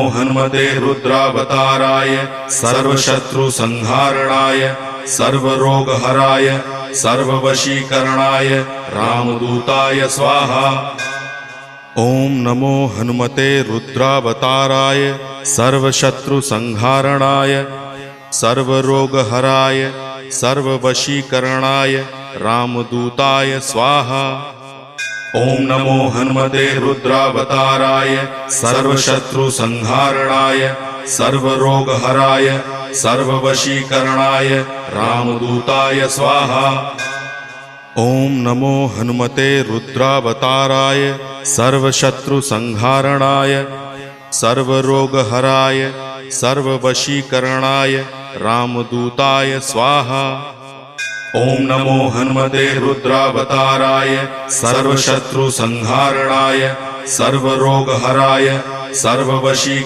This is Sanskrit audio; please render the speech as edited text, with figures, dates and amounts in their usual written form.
हनुमते रुद्रावताराय सर्वशत्रुसंहारणाय सर्वरोगहराय सर्ववशीकरणाय रामदूताय स्वाहा। ओम नमो हनुमते रुद्रावताराय सर्वशत्रुसंहारणाय सर्वरोगहराय सर्ववशीकरणाय रामदूताय स्वाहा। ओम नमो हनुमते रुद्रावताराय सर्वशत्रुसंहारणाय सर्वरोगहराय सर्ववशीकरणाय रामदूताय स्वाहा। ओम नमो हनुमते रुद्रावताराय सर्वशत्रुसंहारणाय सर्वरोगहराय सर्ववशीकरणाय रामदूताय स्वाहा। ओम नमो हनुमते रुद्रावताराय सर्वशत्रुसंहारणाय सर्वरोगहराय सर्ववशीकरणाय